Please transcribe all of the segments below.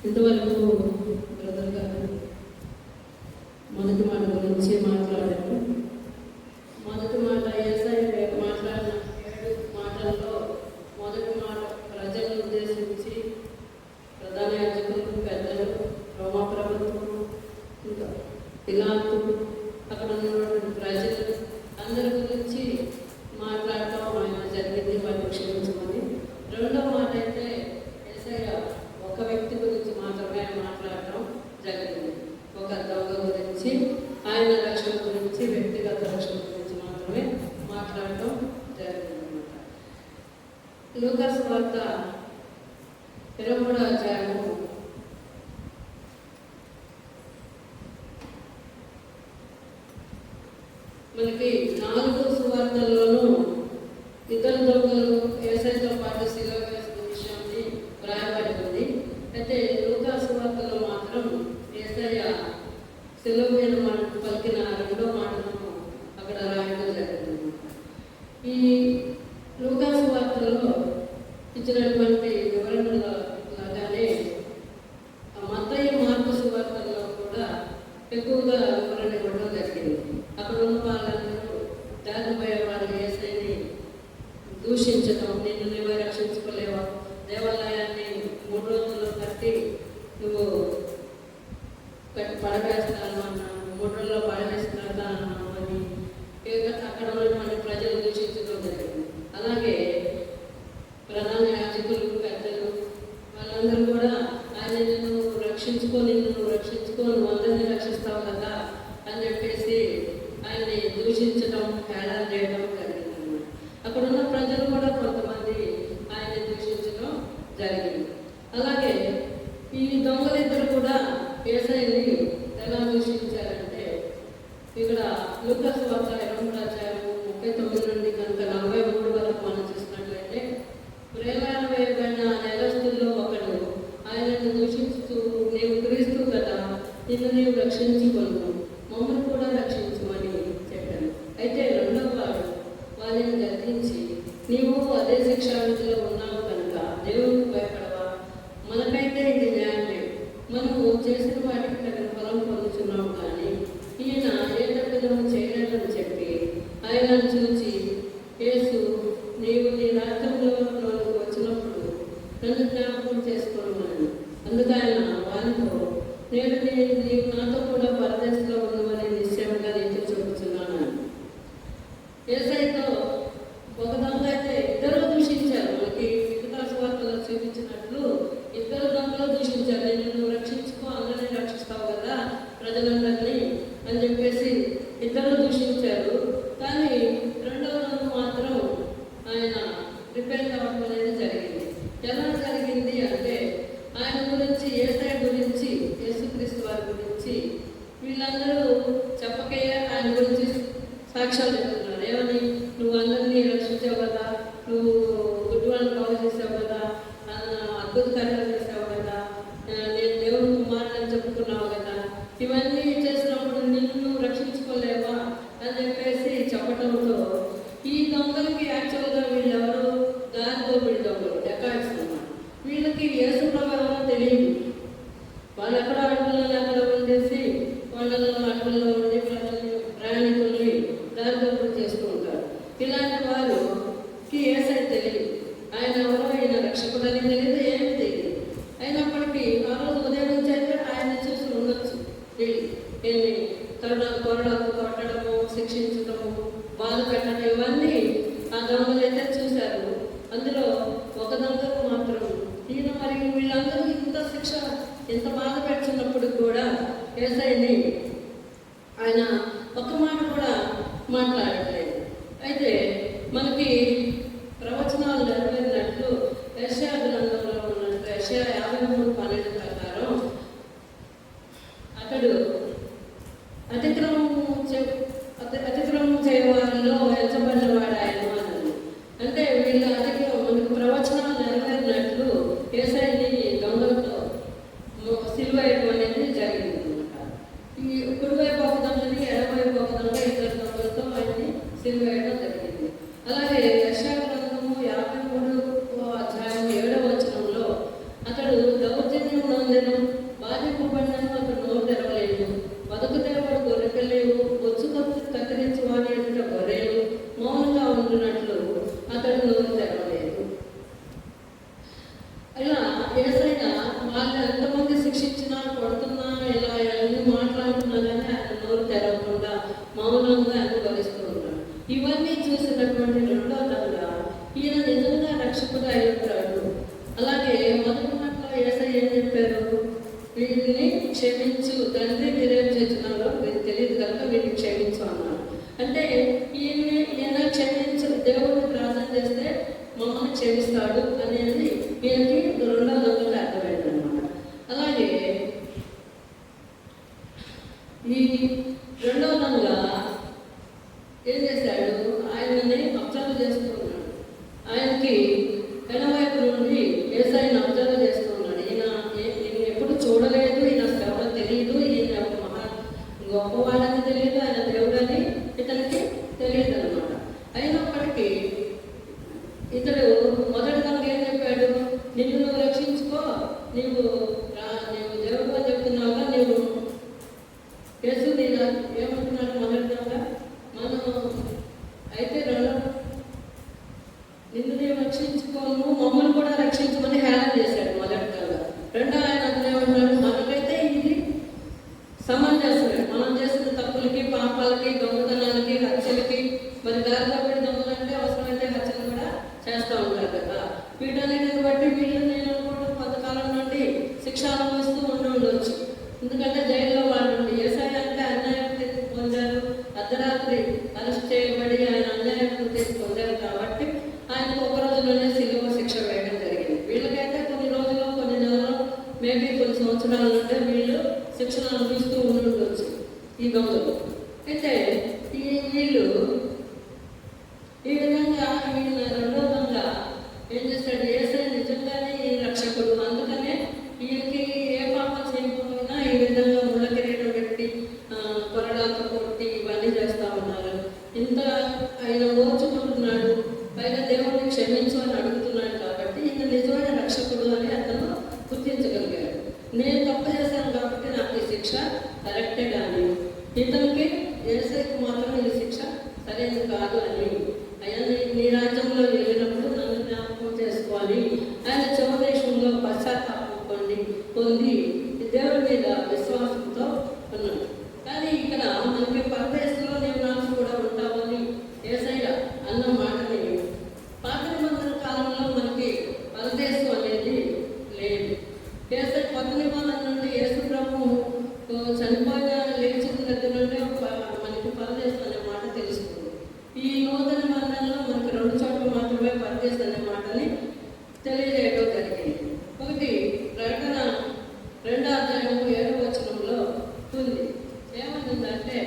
ఇంతవరకు బ్రదర్ గారు మొదటి మాట గురించి మాట్లాడారు. మొదటి మాట యేసయ్య మాట్లాడిన 7 మాటల్లో మొదటి మాట ప్రజలను ఉద్దేశించి ప్రధాన యాజకులు, పెద్దలు, రోమా ప్రభుత్వం, ఇంకా పిలాతు, అక్కడ ఉన్నటువంటి ప్రజలు అందరి గురించి మాట్లాడటం ఆయన జరిగింది, వాటిని క్షమించమని. రెండవ మాట అయితే యేసయ్య ఒక వ్యక్తి గురించి మాత్రమే మాట్లాడటం జరిగింది. ఒక దొంగ గురించి, ఆయన రక్షణ గురించి, వ్యక్తిగత రక్షణ గురించి మాత్రమే మాట్లాడటం జరిగిందన్నమాట. లూకా సువార్త 23వ అధ్యాయము మనకి 4 సువార్తల్లోనూ ఇద్దరు దొంగలు యేసయ్యతో పాటు సిలువ వేసిన విషయాన్ని వ్రాయబడి ఉంది. అయితే లూకా సువార్తలో మాత్రం యేసయ్య సిలువ మీద పలికిన 2వ మాటను అక్కడ రాయడం జరిగింది. ఈ లూకా సువార్తలో ఇచ్చినటువంటి వివరణల లాగానే మత్తయి, మార్కు సువార్తల్లో కూడా ఎక్కువగా వివరణ ఇవ్వడం జరిగింది. అక్కడ ఉన్న వాళ్ళందరూ దారిపోయే వాళ్ళు యేసయ్యని దూషించడం, నిన్ను నువ్వే రక్షించుకోలేవా, దేవాలయాన్ని 3 రోజుల్లో కట్టి నువ్వు పడవేస్తాను అన్నాను, 3 రోజుల్లో పడవేస్తాను అన్నాను అని అక్కడ ఉన్నటువంటి ప్రజలు దూషించడం జరిగింది. అలాగే ప్రధాన యాజకులు, పెద్దలు వాళ్ళందరూ కూడా ఆయన నిన్ను రక్షించుకో, నువ్వు అందరినీ రక్షిస్తావు కదా అని చెప్పేసి ఆయన్ని దూషించడం, హేళన చేయడం జరిగిందన్నమాట. అక్కడ ఉన్న ప్రజలు కూడా కొంతమంది ఆయన్ని దూషించడం జరిగింది. అలాగే ఈ దొంగలిద్దరు కూడా యేసయ్యని ఎలా దూషించారంటే, ఇక్కడ లూకా సువార్త 23వ అధ్యాయము 39 నుండి కనుక 43 వరకు మనం చూసినట్లయితే, ప్రేలాన వేయబడిన నేరస్తుల్లో ఒకడు ఆయనను దూషిస్తూ, నీవు క్రీస్తు కదా, నిన్ను నీవు రక్షించుకొను, మమ్మల్ని కూడా రక్షించమని చెప్పాను. అయితే రెండవ వాడు వారిని గద్దించి, నీవు అదే శిక్షావిధిలో ఉన్నావు కనుక దేవునికి భయపడవా, మనకైతే ఇది న్యాయమే, మనము చేసిన వాటికి తగిన ఫలం పొందుతున్నాము, కానీ ఈయన ఏ తప్పిదము చేయలేదని చెప్పి ఆయనను చూచి, యేసు, నీవు నీ రాజ్యంలోకి వచ్చినప్పుడు నన్ను జ్ఞాపకం చేసుకోమని. అందుకు ఆయన వారితో, నేను నీవు నాతో కూడా పరదేశంలో ఉన్నవని నిశ్చయంగా నీతో చెబుతున్నాను. యేసయ్యతో ఒక దొంగ అయితే ఇద్దరు దూషించారు. మనకి మిగతా సువార్తలో చూపించినట్లు ఇద్దరు దొంగలు దూషించారు. నిన్ను రక్షించుకో, అందరినీ రక్షిస్తావు కదా ప్రజలందరినీ అని చెప్పేసి ఇద్దరు దూషించారు. కానీ రెండవ దొంగ మాత్రం ఆయన రిపేర్ అవ్వడం అనేది జరిగింది. ఎలా జరిగింది అంటే, ఆయన గురించి, యేసయ్య గురించి, యేసుక్రీస్తు వారి గురించి వీళ్ళందరూ చెప్పకే ఆయన గురించి సాక్ష్యాలు చెప్తున్నారు. ఏమని, నువ్వు అందరినీ రక్షించావు కదా, నువ్వు గుడ్డివాళ్ళని బాగు చేసావు కదా, అద్భుత కార్యాలు చేసావు కదా, నేను దేవుని కుమారుని చెప్పుకున్నావు కదా, ఇవన్నీ చేసినప్పుడు నిన్ను రక్షించుకోలేవా అని చెప్పేసి చెప్పడంతో ఈ దొంగలకి యాక్చువల్గా వీళ్ళెవరు దారిదోపిడి దొంగలు, డెకాయిట్స్ అన్నమాట. వీళ్ళకి యేసు ప్రభావం తెలియదు. వాళ్ళు ఎక్కడ అడవుల్లో ఉండేసి వాళ్ళలో అడవుల్లో ఉండి ప్రయాణికుల్ని దారిదోపిడి చేస్తూ ఉంటారు. ఇలాంటి వారు యేసయ్య వాళ్ళు ఎంతమంది శిక్షించినా కొడుతున్నా ఇలా ఎన్ని మాట్లాడుతున్నా కానీ ఆయన నోరు తెరవకుండా మౌనంగా అనుభవిస్తూ ఉన్నాడు. ఇవన్నీ చూసినటువంటి రెండో దశగా ఈయన నిజంగా రక్షకుడు అయి ఉంటాడు. అలాగే మొదటి మాటలో యేసయ్య ఏం చెప్పారు? వీరిని క్షమించు తండ్రి, మీరేం చేస్తున్నారో మీకు తెలియదు కనుక వీరిని క్షమించు అన్నారు. అంటే ఈయన క్షమించు, దేవుడిని ప్రార్థన చేస్తే మమ్మల్ని క్షమిస్తాడు అనేది ఈయనకి రెండో దశలో అర్థమైంది అనమాట. అలాగే ఈ రెండో దశగా ఏం చేశాడు? ఆయనని అబ్జర్వ్ చేస్తున్నాడు. ఆయనకి ఎడవైపు నుండి యేసయ్యని అబ్జర్వ్ చేస్తున్నాడు. ఈయన ఎప్పుడు చూడలేదు, ఈయన అసలు ఎవరో తెలియదు, ఈయన మహా గొప్పవాడని తెలియదు, ఆయన దేవుడని ఇతనికి తెలియదు అనమాట. అయినప్పటికీ ఇతడు మొదటిగా ఏం చెప్పాడు? నిన్ను నువ్వు రక్షించుకో, నీవు దేవుడు అని చెప్తున్నావుగా, నీవు యేసు ఏమంటున్నాడు? మొదటిగా మనం అయితే నిన్ను నేను రక్షించుకోను, మమ్మల్ని కూడా రక్షించమని హేళన చేశాడు మొదటిగా. రెండో ఆయన ఏమంటున్నాడు? మనకైతే ఇది సమంజసమే, మనం చేసిన తప్పులకి, పాపాలకి, దొంగతనాలకి, హత్యలకి, మరి దారిలో పడి దొంగలంటే అవసరమైతే హత్యలు కూడా చేస్తూ ఉంటారు కదా. వీటన్నిటిని బట్టి వీళ్ళు నేను కూడా కొంతకాలం నుండి శిక్ష అనుభవిస్తూ ఉండవచ్చు. ఎందుకంటే జైల్లో వాళ్ళు యేసయ్య అంటే అన్యాయం తీర్పు పొందారు, అర్ధరాత్రి అరెస్ట్ చేయబడి ఆయన అన్యాయం తీర్పు పొందారు కాబట్టి ఆయనకు ఒక రోజులోనే సిలువ శిక్ష వేయడం జరిగింది. వీళ్ళకైతే కొన్ని రోజులు, కొన్ని నెలలు, మేబీ కొన్ని సంవత్సరాల నుండి వీళ్ళు శిక్షణ అనుభవిస్తూ ఉండవచ్చు ఈ దొంగలు. అయితే వీళ్ళు ఈ విధంగా వీళ్ళ రెండో దొంగ ఏం చేస్తాడు? యేసయ్య నిజంగానే ఈ రక్షకుడు, అందుకనే ఈయనకి ఏ పాపం చేయకపోయినా ఈ విధంగా ముళ్ళ కిరీటం పెట్టి కొరడాతో కొట్టి ఇవన్నీ చేస్తూ ఉన్నారు. ఇంత ఆయన ఓర్చుకుంటున్నాడు, పైగా దేవుడిని క్షమించు అని అడుగుతున్నాడు కాబట్టి ఈయన నిజమైన రక్షకుడు అని అతను గుర్తించగలిగాడు. నేను తప్పు చేశాను కాబట్టి నాకు ఈ శిక్ష కరెక్టే, కానీ ఇతనికి యేసయ్యకు మాత్రం ఈ శిక్ష సరైనది కాదు అని, అయ్యా నీ రాజ్యంలో వెళ్ళినప్పుడు నన్ను జ్ఞాపకం చేసుకోవాలి. ఆయన చివదేశంలో పశ్చాత్తాపం పొంది దేవుడి మీద విశ్వాసంతో ఉన్నాడు. కానీ ఇక్కడ మనకి పరదేశంలో నీవు నాకు కూడా ఉంటావని యేసయ్య అన్న మాటని పాత నిబంధన కాలంలో మనకి పరదేశం అనేది లేదు. యేసయ్య కొత్త నిబంధన నుండి యేసు ప్రభు చనిపోయిన లేచిన దగ్గర నుండి మనకి పరదేశం అనే మాట తెలుస్తుంది. ఈ నూతన నిబంధనలో మనకి రెండు చోట్ల మాత్రమే పరదేశం అనే మాటని తెలియజేయడం జరిగింది. ఒకటి ప్రకటన 2:7 ఉంది. ఏమంటుందంటే,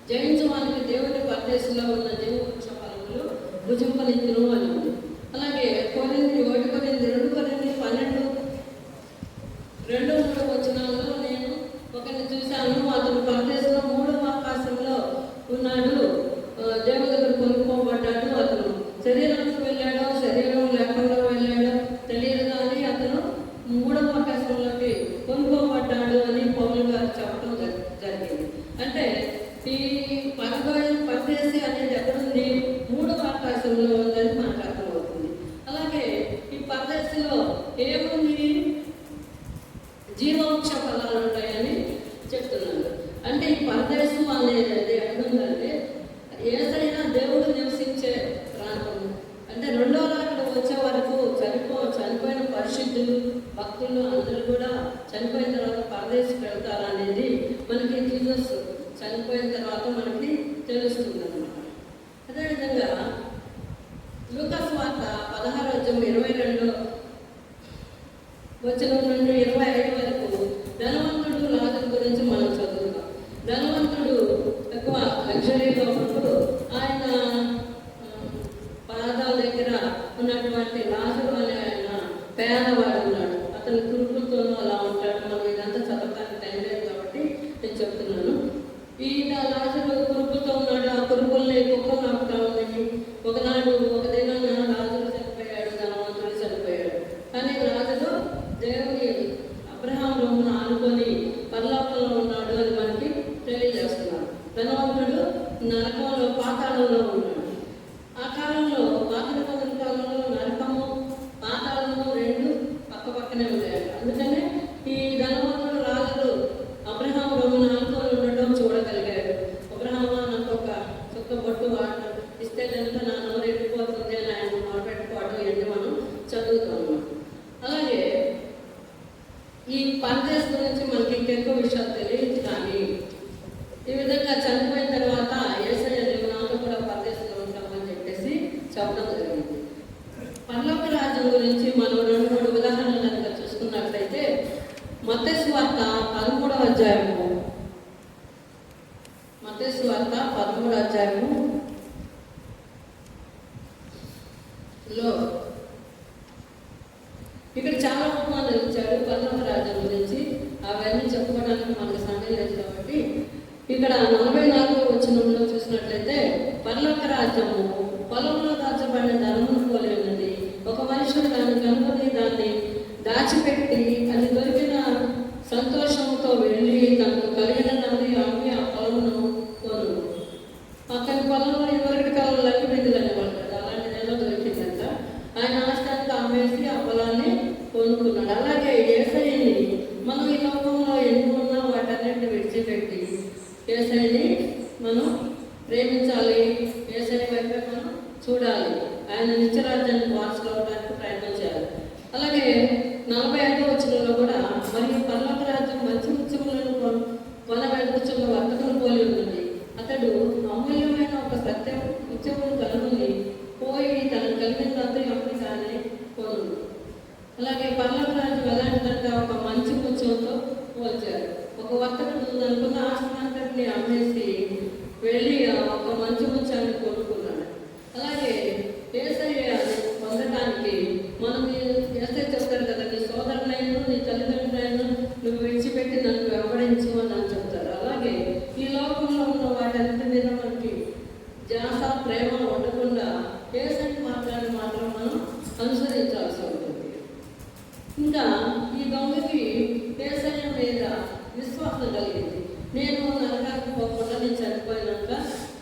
జయించడానికి దేవుని పరదేశంలో ఉన్న జీవవృక్ష ఫలములు భుజింపనిందును అని ఉంది. అలాగే 1 కొరింథీ 2:3 నేను ఒకరిని చూశాను, అతను పరదేశంలో 3వ ఆకాశంలో ఉన్నాడు, దేవుని దగ్గర కొనుక్కోబడ్డాడు. అతను శరీరానికి వెళ్ళాడో శరీరం లేకుండా వెళ్ళాడో తెలియదు, కానీ అతను 3వ ఆకాశంలోకి కొనుక్కోబడ్డాడు అని పౌలు గారు చెప్పడం జరిగింది. అంటే ఈ పరదేశి అనేది ఎక్కడుంది? 3వ ఆకాశంలో ఉందని మనకు అర్థమవుతుంది. అలాగే ఈ పరదేశిలో ఏముంది? జీవవృక్ష ఫలాలు ఉంటాయని చెప్తున్నారు. అంటే ఈ పరదేశం అనేది ఎక్కడుందంటే యేసయ్య దేవుడు నివసించే ప్రాంతం. అంటే రెండో రాకడ వచ్చే వరకు చనిపోయిన పరిశుద్ధులు, భక్తులు అందరూ కూడా చనిపోయిన తర్వాత పరదేశికి వెళ్తారు అనేది మనకి జీసస్ చనిపోయిన తర్వాత మనకి తెలుస్తుంది అన్నమాట. అదేవిధంగా లూకా సువార్త 16:22 నుండి 25 వరకు ధనవంతుడు లాజరు గురించి మనం చదువుతాం. ధనవంతుడు ఎక్కువ లగ్జరీలో ఉంటూ ఆయన పాదాల దగ్గర ఉన్నటువంటి లాజరు అనే ఆయన పేదవాడు ఉన్నాడు. అతని కురుపులతోనూ అలా ఉంటాడు. మనం ఇదంతా చదవడానికి టైం లేదు కాబట్టి నేను చెప్తున్నాను. ఈయన లాజరు కురుపులతో ఉన్నాడు. ఆ కురుపుల్ని కుక్కలు నాకుతా ఉన్నాయి. ఒకనాడు ఒక దినాన లాజరు చనిపోయాడు, ధనవంతుడు చనిపోయాడు. కానీ లాజరు దేవుని అబ్రహాం రొమ్మును ఆనుకొని పరలోకంలో ఉన్నాడు అని మనకి తెలియజేస్తున్నారు. ధనవంతుడు నరకంలో, పాతాళంలో ఉన్నాడు. ఆ కాలంలో పాత నిబంధన కాలంలో నరకము, పాతాళము రెండు పక్కనే ఉన్నాయి. అందుకనే ఈ ధనవంతుడు రాజులు అబ్రహాం రొమ్మున ఆనుకొని ఉండడం చూడగలిగాడు. అబ్రహాము నాకు ఒక చుక్క బొట్టు ఇస్తే కనుక నా నోరు ఎండిపోతుంది అని ఆయన మొదలుపెట్టుకోవడం ఇవన్నీ మనం చదువుతాము. అలాగే ఈ పరదేశ్ గురించి మనకి ఇంకెక్కువ విషయాలు తెలియదు. కానీ ఈ విధంగా చనిపోయిన తర్వాత యేసయ్య నాతో కూడా పరదేశంలో ఉంటామని చెప్పేసి చెప్పడం జరిగింది. పరలోక రాజ్యం గురించి మనం 2-3 ఉదాహరణలు కనుక చూసుకున్నట్లయితే మత్తయి సువార్త 13వ అధ్యాయము, మత్తయి సువార్త 13వ అధ్యాయము లో ఇక్కడ చాలా ఉపమానాలు ఇచ్చాడు పరలోక రాజ్యం గురించి. అవన్నీ చెప్పుకోవడానికి మనకు సమయం లేదు కాబట్టి ఇక్కడ 44వ వచనంలో చూసినట్లయితే పరలోక రాజ్యము పొలంలో దాచబడిన ధనమును పోలి ఉన్నది. ఒక మనుషుడు దాన్ని కనుగొని దాన్ని దాచిపెట్టి అది దొరికిన సంతోషంతో వెళ్ళి తనకు కలిగిన నది అమ్మి ఆ పొలమును కొను. అక్కడి పొలంలో ఎవరికి కాలం లగ్గి బిడ్డలు అనేవాళ్ళు కదా, అలాంటి నెల దొరికిందంట. ఆయన ఆస్తంతా అమ్మేసి ఆ పొలాన్ని కొనుక్కున్నాడు. అలాగే యేసయ్యని మనం ఈ లోకంలో ఎన్ని ఉన్నా వాటన్నిటిని విడిచిపెట్టి యేసయ్యని మనం ప్రేమించాలి, యేసయ్య వైపే మనం చూడాలి, ఆయన నిత్యరాజ్యాన్ని వారసులవడానికి ప్రయత్నం చేయాలి. అలాగే 45వ వచనంలో కూడా మరియు పరలోక రాజ్యం మంచి ముత్యములను కొనబెట్టుచున్న వర్తకును పోలి ఉంటుంది. అతడు అమూల్యమైన ఒక సత్య ముత్యమును కనుగొని పోయి తనకు కలిగినంత అమ్మి దాన్ని కొను. అలాగే పరలోక రాజ్యం ఎలాంటిదంటే ఒక మంచి ముత్యంతో పోల్చారు. ఒక వర్తకుడు అనుకున్న ఆస్తిని అమ్మేసి వెళ్ళి ఒక మంచి ముత్యాన్ని కొనుక్కున్నాడు. అలాగే యేసయ్య పొందడానికి మనం యేసయ్య చెప్తారు కదా, నీ సోదరులైనా నీ తల్లిదండ్రులైనా నువ్వు విడిచిపెట్టి నన్ను వెంబడించు అని చెప్తారు. అలాగే ఈ లోకంలో ఉన్న వాటన్నిటి మీద మనకి ధ్యాస ప్రేమ ఉండకుండా యేసయ్య మాత్రం మనం అనుసరించాల్సి ఉంటుంది. ఇంకా ఈ దొంగకి యేసయ్య మీద విశ్వాసం కలిగింది. నేను నరకానికి పోకుండా నేను చనిపోయినాక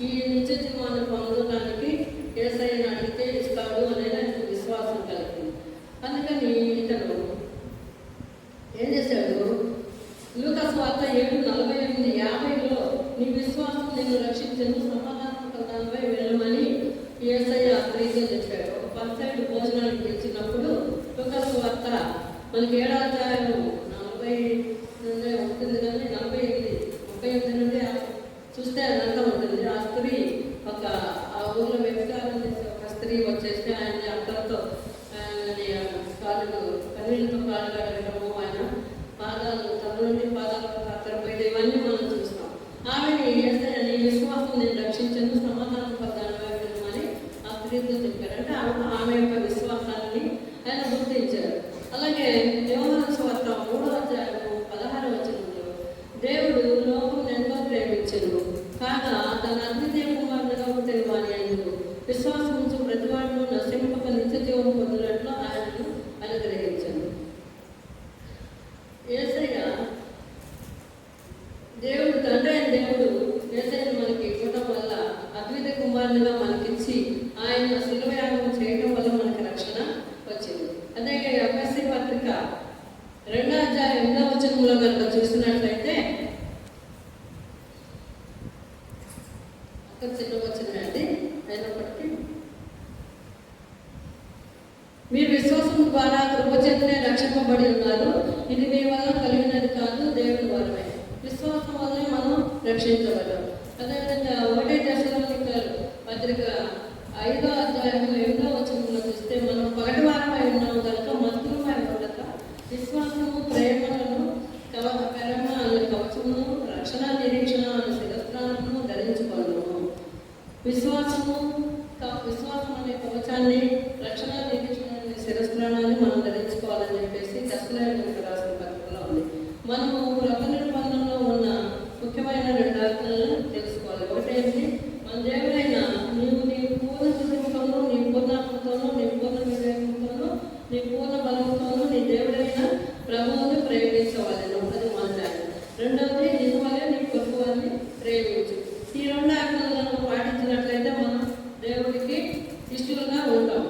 ఈ నిత్య జీవాన్ని పొందడానికి యేసయ్యని అడిగితే ఇస్తాడు అనేది విశ్వాసం కలిగింది. అందుకని ఇతను ఏం చేశాడు, లూకా సువార్త 7:48-50లో నీ విశ్వాసం నిన్ను రక్షించను, సమాధానం కలదానిపై వెళ్ళమని యేసయ్య ప్రీతిగా చెప్పాడు. ఒక పర్సెంట్ భోజనానికి పిలిచినప్పుడు లూకా సువార్త మనకి 7వ అధ్యాయం 40 నుండి ఉంటుంది, కానీ 38 నుండి చూస్తే అదంతా ఉంటుంది. ఆ స్త్రీ ఆ ఊళ్ళో వ్యభిచారం చేసే ఒక స్త్రీ వచ్చేసి ఆయన అక్కలతో కన్నీళ్ళతో కాళ్ళు కడగడము, ఆయన పాదాలు తన నుండి పాదాలకు అత్తరపోయి ఇవన్నీ మనం చూస్తాం. ఆమెని నీ విశ్వాసం నేను రక్షించను, సమాధానం పదాన్ని ఆ స్త్రీతో చెప్పారంటే ఆమె యొక్క విశ్వాసాన్ని ఆయన గుర్తించారు. అలాగే యోహాను సువార్త 3వ అధ్యాయం 16వ వచనంలో దేవుడు లోకం ఎంతో ప్రేమించెను కాగా తన అద్వితీయ కుమారునిగా పుట్టిన వాని యందు విశ్వాసం ఉంచు ప్రతివాడును నశింపక నిత్య జీవం పొందినట్లు ఆయనను అనుగ్రహించను. యేసయ్య దేవుడు తండ్రి అయిన దేవుడు యేసయ్యను మనకి ఇవ్వడం వల్ల అద్వితీయ కుమారునిగా మనకిచ్చి ఆయన శిలువయాగం చేయడం వల్ల మనకి రక్షణ వచ్చింది. అదే ఎఫెసీ పత్రిక 2వ అధ్యాయం 8వ వచనంలో కనుక చూసినట్లయితే చిన్న వచనమే అది అయినప్పటికీ మీరు విశ్వాసం ద్వారా కృపచేతనే రక్షింపబడి ఉన్నారు, ఇది మీ వల్ల కలిగినది కాదు, దేవుని వరమే. విశ్వాసం వల్లే మనం రక్షించబడ్డాం. అదేవిధంగా 1 దశలోనికలు పత్రిక 5వ అధ్యాయం 8వ వచనంలో చూస్తే మనం పగటివారమై ఉన్నాము కనుక మత్తులమై ఉండక విశ్వాసము ప్రేమలను ప్రేమ అనే కవచమును రక్షణ నిరీక్షణ అనే శిరస్త్రాలను ధరించుకోను. విశ్వాసం అనే కవచాన్ని, రక్షణ నిరీక్షణ అనే శిరస్త్రాన్ని మనం ధరించుకోవాలని చెప్పేసి దశలోనికలకు రాసిన పత్రికలో ఉంది. మనము రొక్క నిబంధనలో ఉన్న ముఖ్యమైన 2 ఆజ్ఞలను తెలుసుకోవాలి. ఒకటేంటి, మన దేవుడైన నీవు నీ పూర్ణ హృదయంతోనూ, నీ పూర్ణాత్మతోనూ, నీ పూర్ణ వివేకంతోనూ, నీ పూర్ణ బలంతోనూ నీ దేవుడైన ప్రభువుని ప్రేమించవాలి. అది మొదటి. రెండవది, నిన్ను వల్లే నీ పొరుగువారిని ప్రేమించు. ఈ 2 ఆజ్ఞలను పాటించినట్లయితే మనం దేవుడికి ఇష్టలుగా ఉంటాం.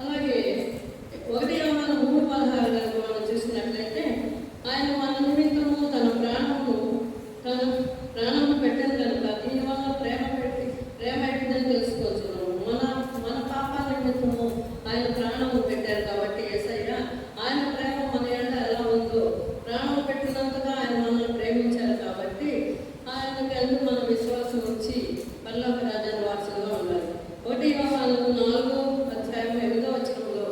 అలాగే 1 యోహాను 3:16 ఆయన మన నిమిత్తము తన ప్రాణము పెట్టిన కనుక దీనివల్ల ప్రేమ ఎట్టిందని తెలుసుకోవచ్చు. మన పాపాల నిమిత్తము ఆయన ప్రాణము పెట్టారు కాబట్టి యేసయ్య ఆయన ప్రేమ మన ఏళ్ళ ఎలా ఉందో ప్రాణం పెట్టినంతగా ఆయన మనల్ని ప్రేమించారు కాబట్టి ఆయనకి ఎందుకు మన విశ్వాసం వచ్చి పరలోక రాజ్యాన్ని వారసులుగా ఉండాలి. 1 యోహాను 4:8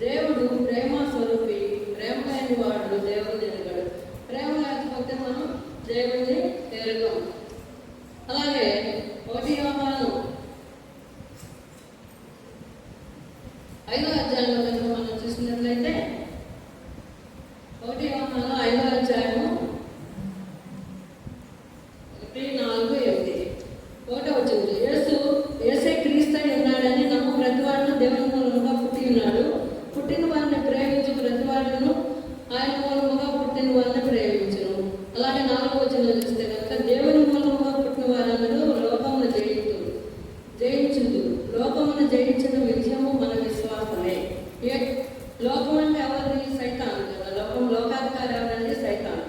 దేవుడు ప్రేమ స్వరూపి, ప్రేమ లేని వాడు దేవుడిని ఎరగడు. ప్రేమ లేకపోతే మనం దేవుడిని ఎరగం. అలాగే 1 యోహాను 5వ అధ్యాయంలో కనుక మనం చూసినట్లయితే 1 యోహాను 5వ అధ్యాయము 4:8 యేసే క్రీస్తు ఉన్నాడని నమ్ము ప్రతివాడును దేవుని మూలముగా పుట్టి ఉన్నాడు. పుట్టిన వారిని ప్రేమించు ప్రతివాడును ఆయన మూలముగా పుట్టిన వారిని ప్రేమించును. అలాగే 4వ వచనంలో చూస్తే కనుక దేవుని మూలముగా పుట్టిన వారందరూ లోకమును జయించుదు. లోకమును జయించిన విజయము మన విశ్వాసమే. లోకం అంటే ఎవరిది? సైతాను కదా. లోకాధికారి ఎవరంటే సైతాను.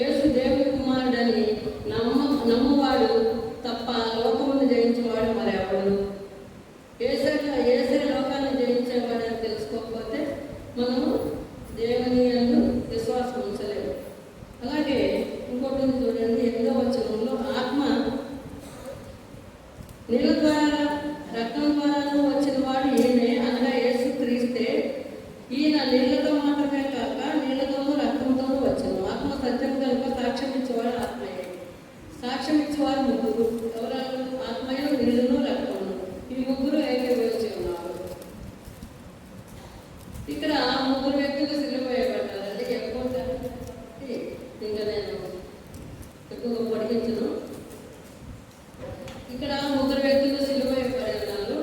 యేసు దేవుని కుమారుడని నమ్మువాడు తప్ప లోకమును జయించేవాడు మరెవడు? యేసే లోకాన్ని జయించేవాడని తెలుసుకోకపోతే మనము దేవుని యందు విశ్వాసం ఉంచలేము. అలాగే ఇంకోటి చూడండి, 8వ వచనంలో ఆత్మ నీళ్ళ ద్వారా రక్తం ద్వారాను వచ్చిన వాడు ఈయనే, అనగా యేసు క్రీస్తే. ఈయన నీళ్ళతో మాత్రమే కాక నీళ్ళతోనూ రక్తంతోనూ వచ్చను. ఆత్మ సత్యం కనుక సాక్ష్యం ఇచ్చేవాడు ఆత్మయే. సాక్ష్యం ఇచ్చేవారు ముగ్గురు. ఎవరు? ఆత్మయు, నీళ్ళను, రక్తము. ఈ ముగ్గురు ఏకీభవించి ఉన్నారు. ఇక్కడ 3 వ్యక్తులు సిలువ వేయబడ్డారు. అది ఎక్కువ ఇంకా నేను ఎక్కువగా పొడిగించను. ఇక్కడ 3 వ్యక్తులు సిలువ వేయబడి ఉన్నారు.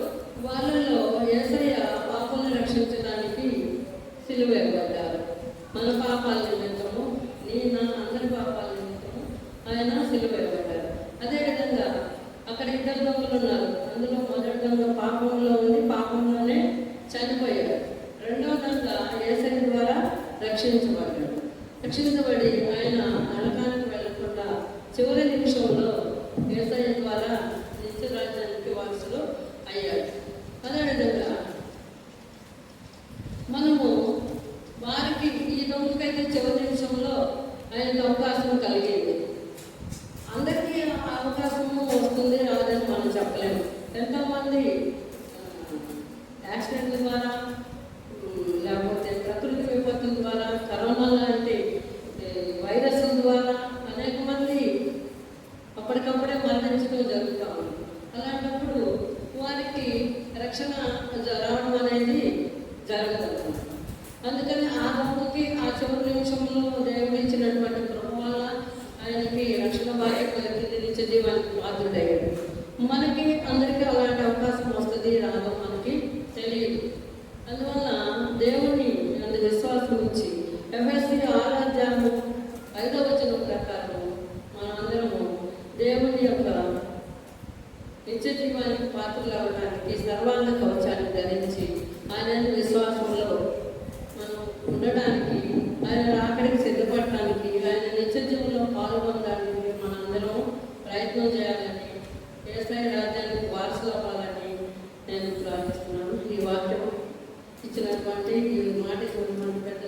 వాళ్ళలో యేసయ్య పాపాలను రక్షించడానికి సిలువ వేయబడ్డారు. మన పాపాల నిమిత్తము, అందరి పాపాల నిమిత్తము ఆయన సిలువ వేయబడ్డారు. అదేవిధంగా అక్కడ 2 దొంగలు ఉన్నారు. అందులో మొదటి దొంగ పాపంలో ఉండి పాపంలోనే చనిపోయాడు. 2వ దొంగ యేసయ్య ద్వారా రక్షించబడి ఆయన నరకానికి వెళ్లకుండా చివరి నిమిషంలో యేసయ్య ద్వారా నిత్య రాజ్యానికి వారసులు అయ్యాడు. అదేవిధంగా మనము వారికి ఈ దొంగకైతే చివరి నిమిషంలో ఆయనకు అవకాశం కలిగింది. అందరికీ అవకాశము వస్తుంది రాదని మనం చెప్పలేము. ఎంతోమంది యాక్సిడెంట్ల ద్వారా, లేకపోతే ప్రకృతి విపత్తుల ద్వారా, కరోనా లాంటి వైరస్ల ద్వారా అనేక మంది అప్పటికప్పుడే మరణించడం జరుగుతూ ఉంది. అలాంటప్పుడు వారికి రక్షణ రావడం అనేది జరగదు. అందుకని ఆ దొంగకి ఆ చివరి నిమిషంలో దేవుడు ఇచ్చినటువంటి కృప వల్ల ఆయనకి రక్షణ భాగ్యం కలిగింది, నిత్య జీవానికి పాత్రుడయ్యాడు. మనకి అందరికీ అలాంటి అవకాశం వస్తుంది రాదో మనకి తెలియదు. అందువల్ల దేవుని అందు విశ్వాసం ఇచ్చి ఎఫెసీ 6:5 వచనం ప్రకారం మనందరము దేవుని యొక్క నిత్య జీవానికి పాత్రలు అవ్వడానికి సర్వాంగ కవచాన్ని ధరించి ఆయన విశ్వాసంలో మనం ఉండడానికి, ఆయన రాకడికి సిద్ధపడటానికి, ఆయన నిత్య జీవంలో పాల్గొనడానికి మనందరం ప్రయత్నం చేయాలని, యేసయ్య రాజ్యానికి వారసులు అవ్వాలని నేను ప్రార్థిస్తున్నాను. ఈ వాక్యం ఇచ్చినటువంటి ఈ మాట పెద్ద